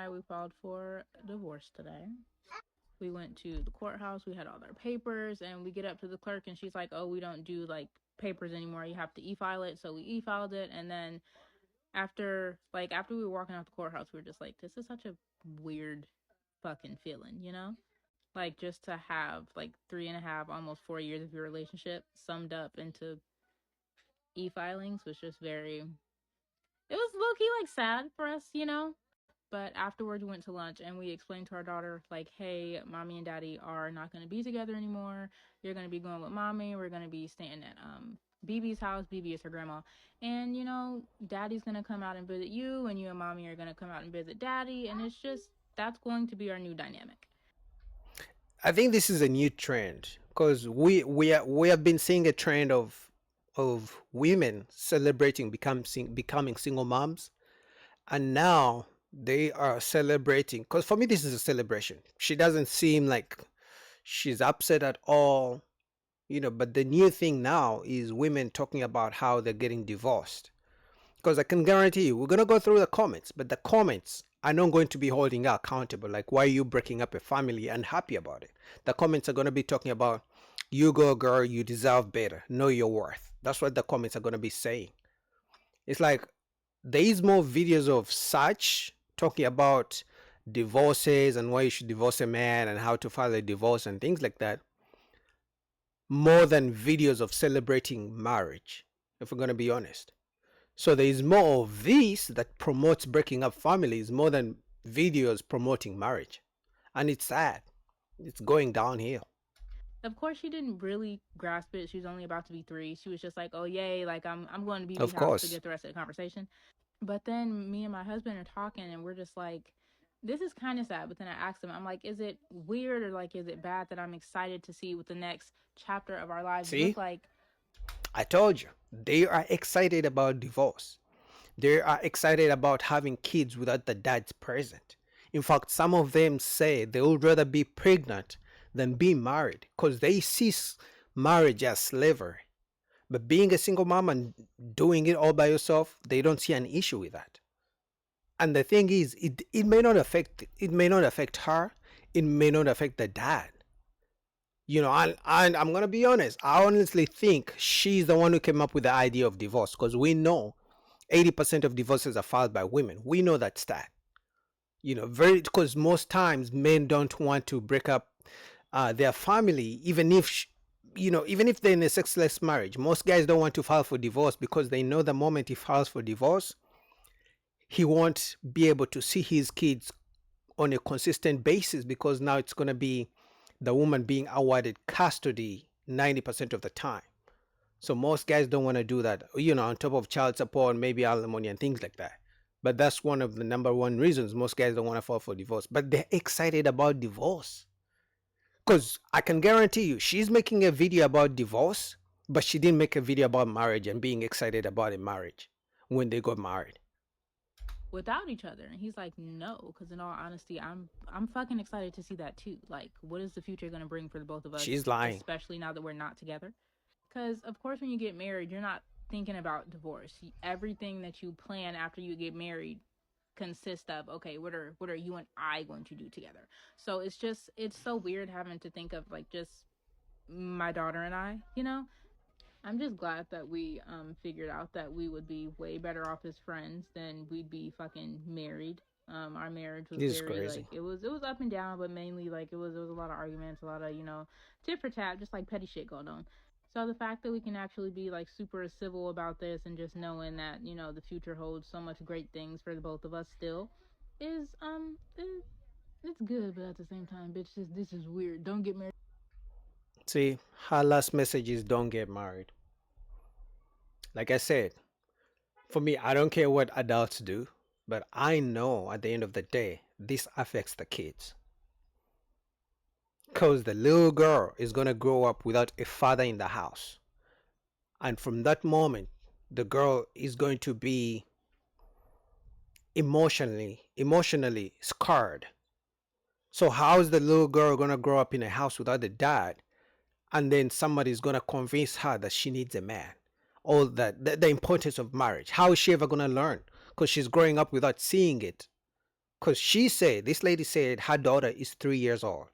I, we filed for divorce today. We went to the courthouse, we had all our papers, and we get up to the clerk, and she's like, oh, we don't do like papers anymore. You have to e-file it. So we e-filed it, and then after we were walking out the courthouse, we were just like, this is such a weird fucking feeling, you know? Like just to have like 3.5, almost 4 years of your relationship summed up into e-filings was just very. It was low key like sad for us, you know. But afterwards, we went to lunch and we explained to our daughter, like, hey, mommy and daddy are not going to be together anymore. You're going to be going with mommy. We're going to be staying at BB's house. BB is her grandma. And, you know, daddy's going to come out and visit you, and you and mommy are going to come out and visit daddy. And it's just, that's going to be our new dynamic. I think this is a new trend because we have been seeing a trend of women celebrating becoming single moms, and now they are celebrating. Because for me, this is a celebration. She doesn't seem like she's upset at all, you know. But the new thing now is women talking about how they're getting divorced. Because I can guarantee you, we're gonna go through the comments, but the comments are not going to be holding her accountable. Like, why are you breaking up a family and happy about it? The comments are gonna be talking about, you go girl, you deserve better, know your worth. That's what the comments are gonna be saying. It's like there is more videos of such talking about divorces and why you should divorce a man and how to file a divorce and things like that, more than videos of celebrating marriage, if we're gonna be honest. So there is more of this that promotes breaking up families more than videos promoting marriage. And it's sad. It's going downhill. Of course, she didn't really grasp it. She was only about to be 3. She was just like, "Oh yay! Like I'm going to BB's Of house to course. get the rest of the conversation." But then me and my husband are talking, and we're just like, "This is kind of sad." But then I asked him, I'm like, "Is it weird or like is it bad that I'm excited to see what the next chapter of our lives See, look like?" I told you. They are excited about divorce. They are excited about having kids without the dad's present. In fact, some of them say they would rather be pregnant than be married because they see marriage as slavery. But being a single mom and doing it all by yourself, they don't see an issue with that. And the thing is, it may not affect her, it may not affect the dad. You know, and I'm gonna be honest, I honestly think she's the one who came up with the idea of divorce because we know 80% of divorces are filed by women. We know that stat. You know, very because most times men don't want to break up their family, even if even if they're in a sexless marriage. Most guys don't want to file for divorce because they know the moment he files for divorce, he won't be able to see his kids on a consistent basis because now it's going to be the woman being awarded custody 90% of the time. So most guys don't want to do that, on top of child support, maybe alimony and things like that. But that's one of the number one reasons most guys don't want to file for divorce. But they're excited about divorce. Because I can guarantee you, she's making a video about divorce, but she didn't make a video about marriage and being excited about a marriage when they got married. Without each other. And he's like, "No, because in all honesty, I'm fucking excited to see that too. Like, what is the future going to bring for the both of us, She's lying. especially now that we're not together?" Because of course, when you get married, you're not thinking about divorce. Everything that you plan after you get married consists of, okay, what are you and I going to do together? So it's so weird having to think of like just my daughter and I, you know. I'm just glad that we figured out that we would be way better off as friends than we'd be fucking married. Our marriage was This is very like crazy. it was up and down, but mainly like it was a lot of arguments, a lot of tit for tat, just like petty shit going on. So the fact that we can actually be like super civil about this and just knowing that the future holds so much great things for the both of us still is it's good, but at the same time, bitch, this is weird. Don't get married. See, her last message is don't get married. Like I said, for me, I don't care what adults do, but I know at the end of the day, this affects the kids. Because the little girl is going to grow up without a father in the house. And from that moment, the girl is going to be emotionally scarred. So how is the little girl going to grow up in a house without a dad? And then somebody's going to convince her that she needs a man. All the importance of marriage. How is she ever going to learn? Because she's growing up without seeing it. Because this lady said her daughter is 3 years old.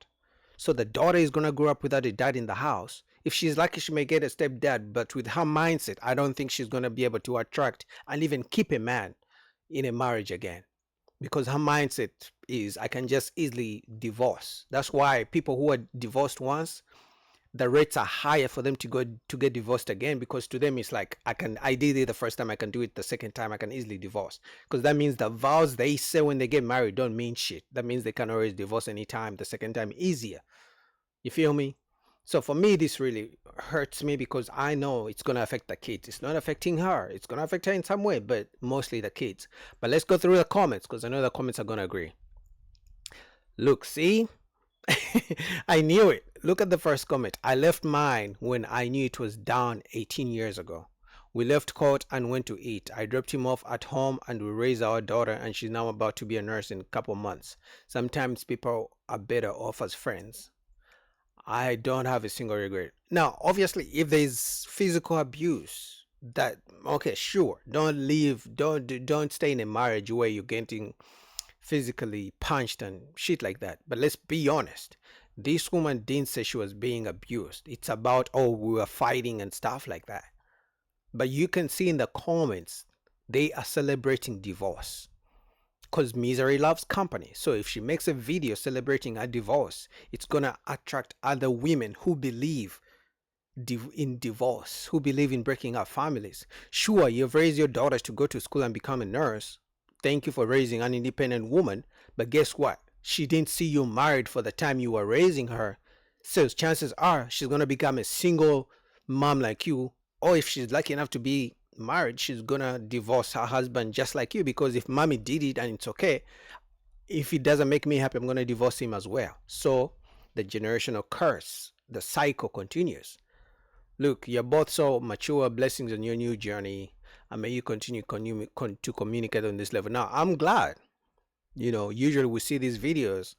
So the daughter is going to grow up without a dad in the house. If she's lucky, she may get a stepdad, but with her mindset, I don't think she's going to be able to attract and even keep a man in a marriage again. Because her mindset is, I can just easily divorce. That's why people who are divorced once, the rates are higher for them to go to get divorced again, because to them it's like, I did it the first time, I can do it the second time, I can easily divorce. Because that means the vows they say when they get married don't mean shit. That means they can always divorce anytime, the second time easier. You feel me? So for me, this really hurts me because I know it's going to affect the kids. It's not affecting her. It's going to affect her in some way, but mostly the kids. But let's go through the comments because I know the comments are going to agree. Look, see? I knew it. Look at the first comment. I left mine when I knew it was down 18 years ago. We left court and went to eat. I dropped him off at home and we raised our daughter, and she's now about to be a nurse in a couple months. Sometimes people are better off as friends. I don't have a single regret. Now, obviously, if there's physical abuse, that okay, sure. Don't leave. Don't stay in a marriage where you're getting physically punched and shit like that. But let's be honest. This woman didn't say she was being abused. It's about, oh, we were fighting and stuff like that. But you can see in the comments, they are celebrating divorce. Because misery loves company. So if she makes a video celebrating her divorce, it's gonna attract other women who believe in divorce, who believe in breaking up families. Sure, you've raised your daughters to go to school and become a nurse. Thank you for raising an independent woman. But guess what? She didn't see you married for the time you were raising her. So chances are she's gonna become a single mom like you. Or if she's lucky enough to be married, she's gonna divorce her husband just like you, because if mommy did it and it's okay, if it doesn't make me happy, I'm gonna divorce him as well. So the generational curse, the cycle continues. Look, you're both so mature. Blessings on your new journey, and may you continue to communicate on this level. Now I'm glad, usually we see these videos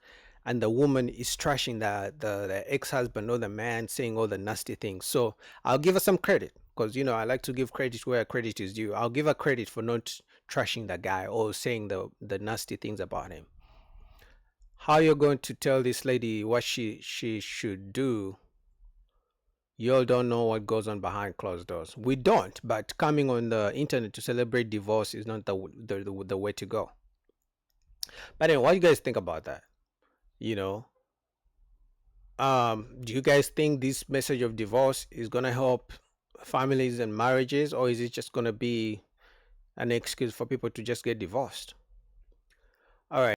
and the woman is trashing the ex-husband or the man, saying all the nasty things. So I'll give her some credit, because I like to give credit where credit is due. I'll give her credit for not trashing the guy or saying the nasty things about him. How you're going to tell this lady what she should do? You all don't know what goes on behind closed doors. We don't, but coming on the internet to celebrate divorce is not the way to go. But anyway, what do you guys think about that? You know, do you guys think this message of divorce is gonna help families and marriages, or is it just gonna be an excuse for people to just get divorced? All right.